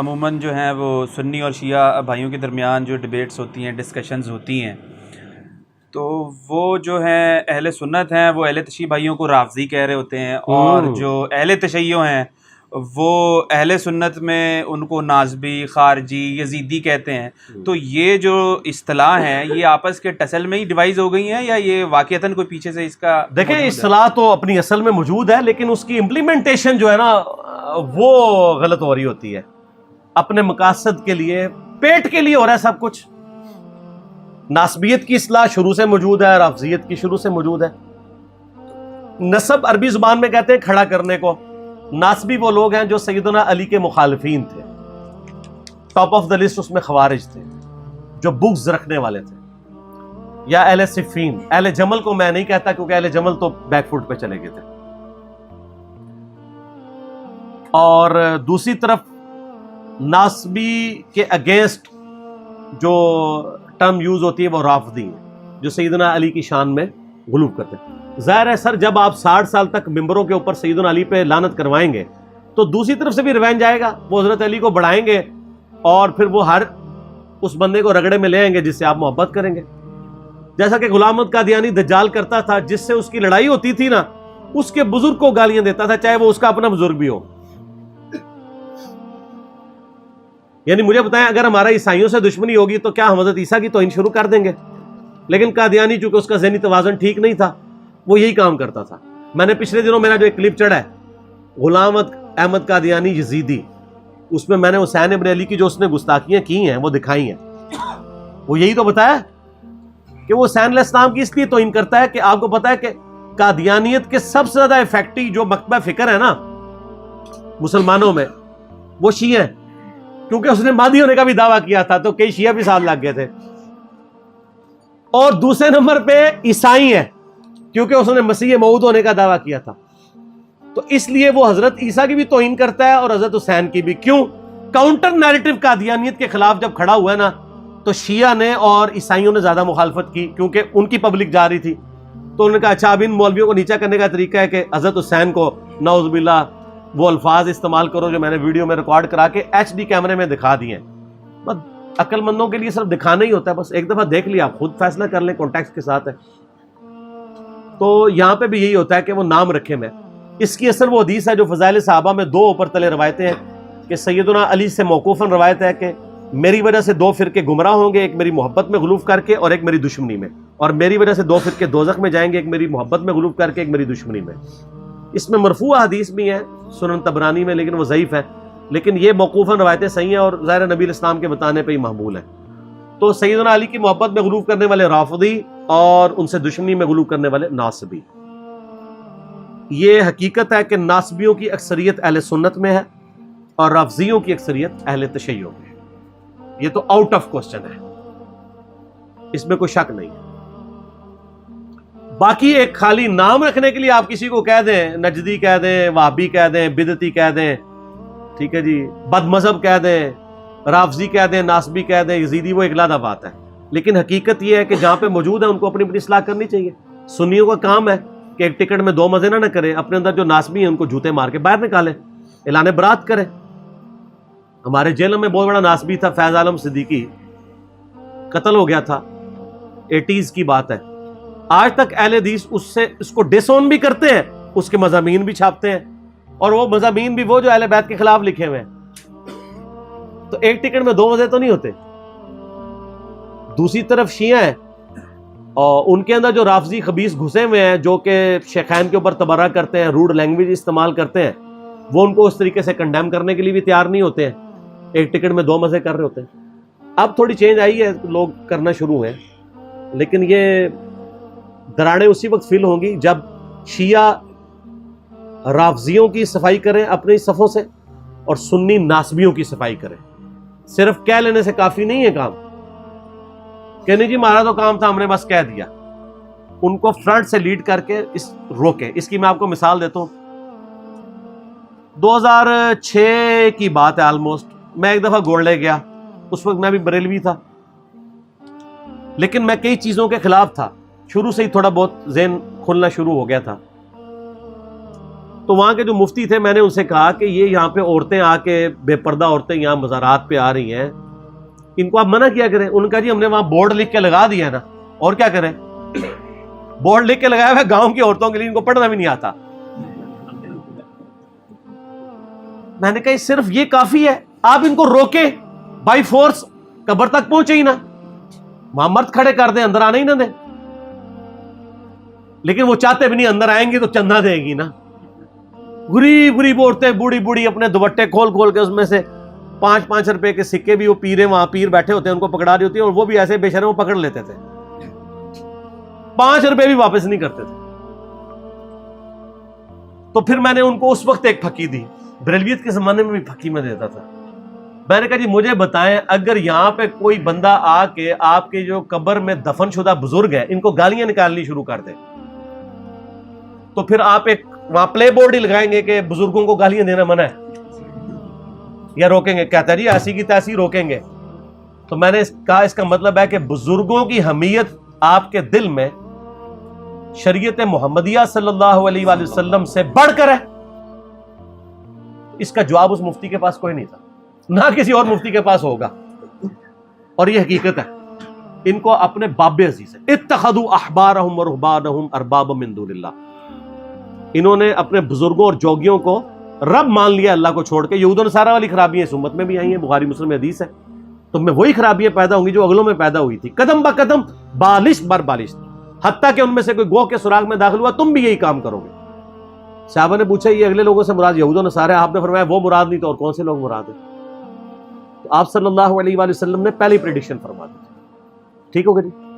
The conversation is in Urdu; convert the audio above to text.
عموماً جو ہیں وہ سنی اور شیعہ بھائیوں کے درمیان جو ڈبیٹس ہوتی ہیں، ڈسکشنز ہوتی ہیں، تو وہ جو ہیں اہل سنت ہیں وہ اہل تشیع بھائیوں کو رافضی کہہ رہے ہوتے ہیں، اور جو اہل تشیع ہیں وہ اہل سنت میں ان کو نازبی، خارجی، یزیدی کہتے ہیں۔ تو یہ جو اصطلاح ہیں یہ آپس کے ٹسل میں ہی ڈیوائز ہو گئی ہیں، یا یہ واقعتاً کوئی پیچھے سے اس کا دیکھیں اصطلاح تو اپنی اصل میں موجود ہے، لیکن اس کی امپلیمنٹیشن جو ہے نا وہ غلط ہو رہی ہوتی ہے، اپنے مقاصد کے لیے، پیٹ کے لیے ہو رہا ہے سب کچھ۔ ناسبیت کی اصطلاح شروع سے موجود ہے، رافضیت کی شروع سے موجود ہے۔ نسب عربی زبان میں کہتے ہیں کھڑا کرنے کو۔ ناسبی وہ لوگ ہیں جو سیدنا علی کے مخالفین تھے، ٹاپ آف دا لسٹ اس میں خوارج تھے، جو بغض رکھنے والے تھے، یا اہل صفین۔ اہل جمل کو میں نہیں کہتا کیونکہ اہل جمل تو بیک فوٹ پہ چلے گئے تھے۔ اور دوسری طرف ناسبی کے اگینسٹ جو ٹرم یوز ہوتی ہے وہ رافضی ہیں، جو سیدنا علی کی شان میں غلو کرتے ہیں۔ ظاہر ہے سر جب آپ 60 سال تک ممبروں کے اوپر سیدنا علی پہ لعنت کروائیں گے تو دوسری طرف سے بھی ریونج آئے گا، وہ حضرت علی کو بڑھائیں گے اور پھر وہ ہر اس بندے کو رگڑے میں لے آئیں گے جس سے آپ محبت کریں گے۔ جیسا کہ غلام احمد قادیانی دجال کرتا تھا، جس سے اس کی لڑائی ہوتی تھی نا، اس کے بزرگ کو گالیاں دیتا تھا، چاہے وہ اس کا اپنا بزرگ بھی ہو۔ یعنی مجھے بتائیں اگر ہمارا عیسائیوں سے دشمنی ہوگی تو کیا ہم حضرت عیسیٰ کی توہین شروع کر دیں گے؟ لیکن قادیانی چونکہ اس کا ذہنی توازن ٹھیک نہیں تھا، وہ یہی کام کرتا تھا۔ میں نے پچھلے دنوں میرا جو ایک کلپ چڑھا ہے غلام احمد قادیانی یزیدی، اس میں میں نے حسین ابن علی کی جو اس نے گستاخیاں کی ہیں وہ دکھائی ہیں۔ وہ یہی تو بتایا کہ وہ حسین علیہ السلام کی اس لیے توہین کرتا ہے کہ آپ کو پتا ہے کہ قادیانیت کے سب سے زیادہ افیکٹو جو مکتبہ فکر ہے نا مسلمانوں میں، وہ شیعہ ہیں، کیونکہ اس نے مہدی ہونے کا بھی دعویٰ کیا تھا تو کئی شیعہ بھی ساتھ لگ گئے تھے۔ اور دوسرے نمبر پہ عیسائی ہیں، کیونکہ اس نے مسیح موعود ہونے کا دعویٰ کیا تھا، تو اس لیے وہ حضرت عیسیٰ کی بھی توہین کرتا ہے اور حضرت حسین کی بھی۔ کیوں؟ کاؤنٹر نیریٹو قادیانیت کے خلاف جب کھڑا ہوا ہے نا تو شیعہ نے اور عیسائیوں نے زیادہ مخالفت کی، کیونکہ ان کی پبلک جا رہی تھی، تو انہوں نے کہا اچھا اب ان مولویوں کو نیچا کرنے کا طریقہ ہے کہ حضرت حسین کو نعوذ باللہ وہ الفاظ استعمال کرو جو میں نے ویڈیو میں ریکارڈ کرا کے HD کیمرے میں دکھا دیے ہیں۔ بس عقل مندوں کے لیے صرف دکھانا ہی ہوتا ہے، بس ایک دفعہ دیکھ لیا آپ خود فیصلہ کر لیں، کانٹیکسٹ کے ساتھ ہے۔ تو یہاں پہ بھی یہی ہوتا ہے کہ وہ نام رکھے میں۔ اس کی اصل وہ حدیث ہے جو فضائل صحابہ میں 2 اوپر تلے روایتیں ہیں کہ سیدنا علی سے موقوفاً روایت ہے کہ میری وجہ سے 2 فرقے گمراہ ہوں گے، ایک میری محبت میں غلوف کر کے اور ایک میری دشمنی میں، اور میری وجہ سے 2 فرقے دوزخ میں جائیں گے، ایک میری محبت میں غلوف کر کے، ایک میری دشمنی میں۔ اس میں مرفوع حدیث بھی ہے سنن طبرانی میں، لیکن وہ ضعیف ہے، لیکن یہ موقوفاً روایتیں صحیح ہیں اور ظاہر نبی الاسلام کے بتانے پہ ہی محمول ہے۔ تو سیدنا علی کی محبت میں غلوف کرنے والے رافضی اور ان سے دشمنی میں غلوف کرنے والے ناصبی۔ یہ حقیقت ہے کہ ناصبیوں کی اکثریت اہل سنت میں ہے اور رافضیوں کی اکثریت اہل تشیع میں ہے۔ یہ تو آؤٹ آف کوسچن ہے، اس میں کوئی شک نہیں ہے۔ باقی ایک خالی نام رکھنے کے لیے آپ کسی کو کہہ دیں، نجدی کہہ دیں، وہابی کہہ دیں، بدعتی کہہ دیں، ٹھیک ہے جی، بد مذہب کہہ دیں، رافضی کہہ دیں، ناسبی کہہ دیں، یزیدی، وہ ایک علیحدہ بات ہے۔ لیکن حقیقت یہ ہے کہ جہاں پہ موجود ہے ان کو اپنی اپنی اصلاح کرنی چاہیے۔ سنیوں کا کام ہے کہ ایک ٹکٹ میں 2 مزے نہ کریں، اپنے اندر جو ناسبی ہیں ان کو جوتے مار کے باہر نکالیں، اعلان برات کریں۔ ہمارے جیل میں بہت بڑا ناسبی تھا فیض عالم صدیقی، قتل ہو گیا تھا، 80s کی بات ہے۔ آج تک اہل حدیث اس کو ڈس آن بھی کرتے ہیں، اس کے مضامین بھی چھاپتے ہیں، اور وہ مضامین بھی وہ جو اہل بیت کے خلاف لکھے ہوئے ہیں۔ تو ایک ٹکٹ میں 2 مزے تو نہیں ہوتے۔ دوسری طرف شیعہ ہیں اور ان کے اندر جو رافضی خبیث گھسے ہوئے ہیں، جو کہ شیخین کے اوپر تبرہ کرتے ہیں، روڈ لینگویج استعمال کرتے ہیں، وہ ان کو اس طریقے سے کنڈیم کرنے کے لیے بھی تیار نہیں ہوتے ہیں، ایک ٹکٹ میں 2 مزے کر رہے ہوتے ہیں۔ اب تھوڑی چینج آئی ہے، لوگ کرنا شروع ہوئے، لیکن یہ دراڑیں اسی وقت فل ہوں گی جب شیعہ رافضیوں کی صفائی کریں اپنی صفوں سے اور سنی ناسبیوں کی صفائی کریں۔ صرف کہہ لینے سے کافی نہیں ہے کام کہ نہیں جی ہمارا تو کام تھا ہم نے بس کہہ دیا۔ ان کو فرنٹ سے لیڈ کر کے روکیں۔ اس کی میں آپ کو مثال دیتا ہوں۔ 2006 کی بات ہے آلموسٹ، میں ایک دفعہ گولڈے گیا، اس وقت میں بھی بریلوی تھا، لیکن میں کئی چیزوں کے خلاف تھا، شروع سے ہی تھوڑا بہت ذہن کھلنا شروع ہو گیا تھا۔ تو وہاں کے جو مفتی تھے میں نے ان سے کہا کہ یہ یہاں پہ عورتیں آ کے بے پردہ عورتیں یہاں مزارات پہ آ رہی ہیں، ان کو آپ منع کیا کریں. ان کا جی ہم نے وہاں بورڈ لکھ کے لگا دیا ہے نا، اور کیا کریں؟ بورڈ لکھ کے لگایا ہوا ہے گاؤں کی عورتوں کے لیے، ان کو پڑھنا بھی نہیں آتا. میں نے کہا صرف یہ کافی ہے، آپ ان کو روکیں بائی فورس، قبر تک پہنچے ہی نا، وہاں مرد کھڑے کر دیں، اندر آنے ہی نہ دیں. لیکن وہ چاہتے بھی نہیں، اندر آئیں گی تو چندہ دے گی نا. غریب غریب عورتیں بوڑھی بوڑھی اپنے دوپٹے کھول کھول کے اس میں سے 5-5 روپے کے سکے بھی، وہ پیرے وہاں پیر بیٹھے ہوتے ہیں ان کو پکڑا رہی ہوتی ہیں، اور وہ بھی ایسے بے شرم پکڑ لیتے تھے، 5 روپے بھی واپس نہیں کرتے تھے. تو پھر میں نے ان کو اس وقت ایک پھکی دی، بریلویت کے زمانے میں بھی پھکی میں دیتا تھا. میں نے کہا جی مجھے بتائیں، اگر یہاں پہ کوئی بندہ آ کے آپ کے جو قبر میں دفن شدہ بزرگ ہیں ان کو گالیاں نکالنی شروع کر دے، تو پھر آپ ایک وہاں پلے بورڈ ہی لگائیں گے کہ بزرگوں کو گالیاں دینا منع ہے، یا روکیں گے؟ کہتا ہے جی ایسی کی تیسی روکیں گے. تو میں نے کہا اس کا مطلب ہے کہ بزرگوں کی حمیت آپ کے دل میں شریعت محمدیہ صلی اللہ علیہ وآلہ وسلم سے بڑھ کر ہے. اس کا جواب اس مفتی کے پاس کوئی نہیں تھا، نہ کسی اور مفتی کے پاس ہوگا، اور یہ حقیقت ہے. ان کو اپنے باب عزیز ہے، اتخذوا احبارهم ورهبانهم اربابا من دون اللہ. انہوں نے اپنے بزرگوں اور جوگیوں کو رب مان لیا اللہ کو چھوڑ کے. یہود و نصارہ والی خرابیاں اس امت میں بھی آئی ہیں، بخاری مسلم میں حدیث ہے. تم میں وہی خرابیاں پیدا ہوں گی جو اگلوں میں پیدا ہوئی تھی، قدم با قدم، بالش بر بالش، حتیٰ کہ ان میں سے کوئی گوہ کے سراغ میں داخل ہوا تم بھی یہی کام کرو گے. صحابہ نے پوچھا یہ اگلے لوگوں سے مراد یہود و نصارہ؟ آپ نے فرمایا وہ مراد نہیں تو اور کون سے لوگ مراد ہیں؟ تو آپ صلی اللہ علیہ وآلہ وسلم نے پہلی پریڈکشن فرما دی. ٹھیک ہو گیا جی.